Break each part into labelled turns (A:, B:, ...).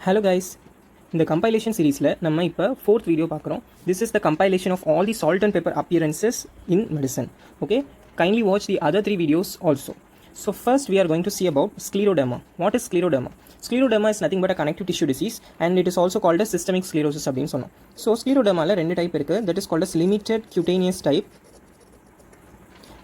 A: Hello guys, இந்த compilation சீரீஸில் நம்ம இப்போ 4th வீடியோ பார்க்குறோம். This is the compilation of all the salt and pepper appearances in medicine. Okay, kindly watch the other 3 videos also. So first we are going to see about scleroderma. What is scleroderma? Scleroderma is nothing but a connective tissue disease and it is also called as systemic sclerosis அப்படின்னு சொன்னோம். So sclerodermaல ரெண்டு type இருக்குது. That is called as limited cutaneous type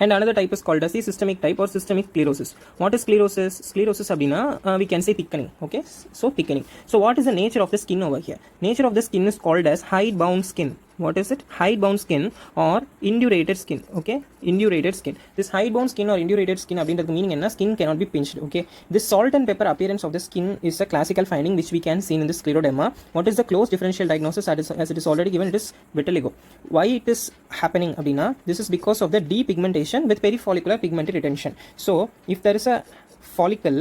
A: and another type is called as the systemic type or systemic sclerosis. What is sclerosis? Sclerosis abdina we can say thickening. Okay, so thickening. So what is the nature of the skin over here? Nature of the skin is called as hide bound skin. What is it? Hide bound skin or indurated skin. Okay, indurated skin. This hide bound skin or indurated skin abindradhu meaning enna, skin cannot be pinched. Okay, this salt and pepper appearance of the skin is a classical finding which we can see in the scleroderma. What is the close differential diagnosis? As it is already given, it is vitiligo. Why it is happening abdina? This is because of the depigmentation with perifollicular pigment retention. So if there is a follicle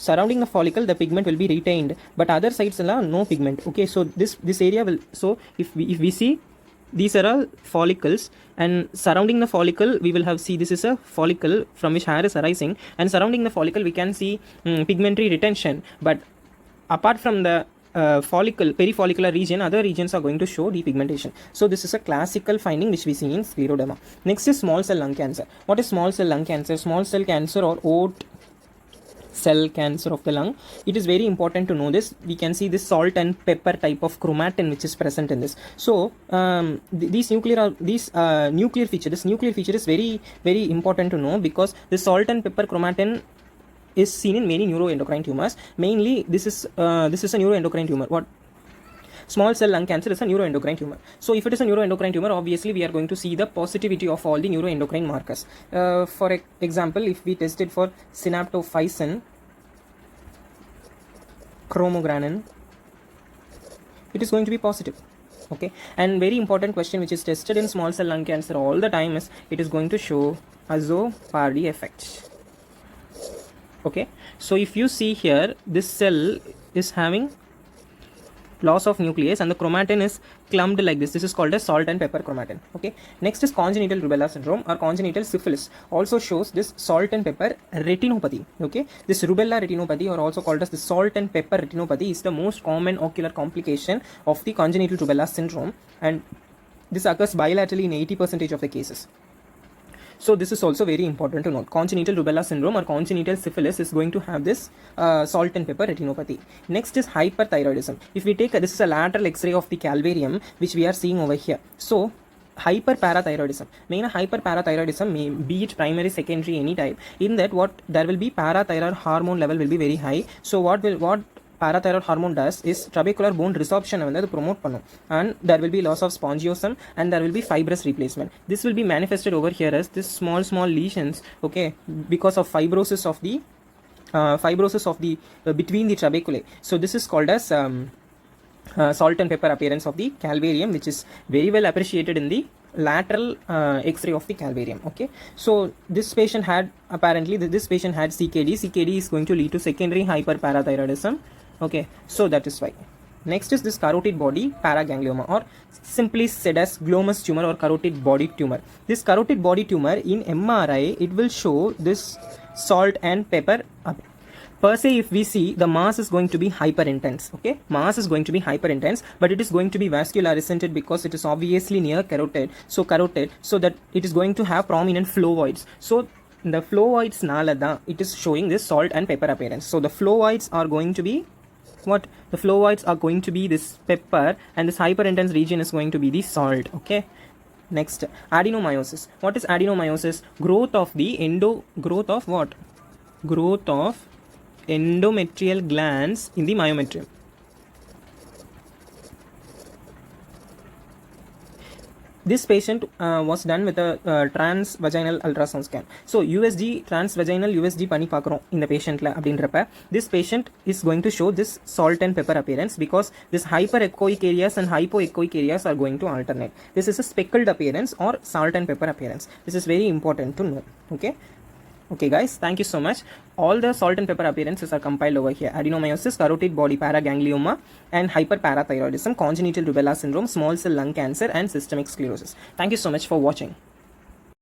A: surrounding the follicle, the pigment will be retained, but other sides no pigment. Okay, so this area will, so if we see these are all follicles and surrounding the follicle we will have, see this is a follicle from which hair is arising, and surrounding the follicle we can see pigmentary retention, but apart from the follicle, perifollicular region, other regions are going to show depigmentation. So this is a classical finding which we see in scleroderma. Next is small cell lung cancer. What is small cell lung cancer? Small cell cancer or oat cell cancer of the lung. It is very important to know this. We can see this salt and pepper type of chromatin which is present in this. So these nuclear feature, this nuclear feature is very important to know because the salt and pepper chromatin is seen in many neuroendocrine tumors. Mainly this is a neuroendocrine tumor. What? Small cell lung cancer is a neuroendocrine tumor. So if it is a neuroendocrine tumor, obviously we are going to see the positivity of all the neuroendocrine markers. For example, if we tested for synaptophysin, chromogranin, it is going to be positive. Okay, and very important question which is tested in small cell lung cancer all the time is it is going to show azopardi effect. Okay, so if you see here, this cell is having loss of nucleus and the chromatin is clumped like this. This is called as salt and pepper chromatin. Okay, next is congenital rubella syndrome or congenital syphilis, also shows this salt and pepper retinopathy. Okay, this rubella retinopathy or also called as the salt and pepper retinopathy is the most common ocular complication of the congenital rubella syndrome, and this occurs bilaterally in 80% of the cases. So this is also very important to note. Congenital rubella syndrome or congenital syphilis is going to have this salt and pepper retinopathy. Next is hyperthyroidism. If we take this is a lateral x-ray of the calvarium which we are seeing over here. So hyperparathyroidism, main hyperparathyroidism may be it primary, secondary, any type. In that what there will be parathyroid hormone level will be very high. So what parathyroid hormone does is trabecular bone resorption வந்து அது promote பண்ணும், and there will be loss of spongiosum and there will be fibrous replacement. This will be manifested over here as this small lesions. Okay, because of fibrosis of the between the trabeculae. So this is called as salt and pepper appearance of the calvarium, which is very well appreciated in the lateral x-ray of the calvarium. Okay, so this patient had apparently this patient had CKD. CKD is going to lead to secondary hyperparathyroidism. Okay, so that is why. Next is this carotid body paraganglioma or simply said as glomus tumor or carotid body tumor. This carotid body tumor in MRI, it will show this salt and pepper. Per se, if we see, the mass is going to be hyper intense. Okay, mass is going to be hyper intense, but it is going to be vascular, isn't it? Because it is obviously near carotid, so that it is going to have prominent phlovoids. So the phlovoids nala it is showing this salt and pepper appearance. So the phlovoids are going to be what? The phlovoids are going to be this pepper, and this hyper intense region is going to be the salt. Okay, next, adenomyosis. What is adenomyosis? Growth of endometrial glands in the myometrium. This patient was done with a transvaginal ultrasound scan. So USG, transvaginal USG பண்ணி பார்க்குறோம் இந்த பேஷண்ட்டில் அப்படின்றப்ப this patient is going to show this salt and pepper appearance because this hyperechoic areas and hypoechoic areas are going to alternate. This is a speckled appearance or salt and pepper appearance. This is very important to know. Okay guys, thank you so much. All the salt and pepper appearances are compiled over here. Adenomyosis, carotid body paraganglioma and hyperparathyroidism, congenital rubella syndrome, small cell lung cancer and systemic sclerosis. Thank you so much for watching.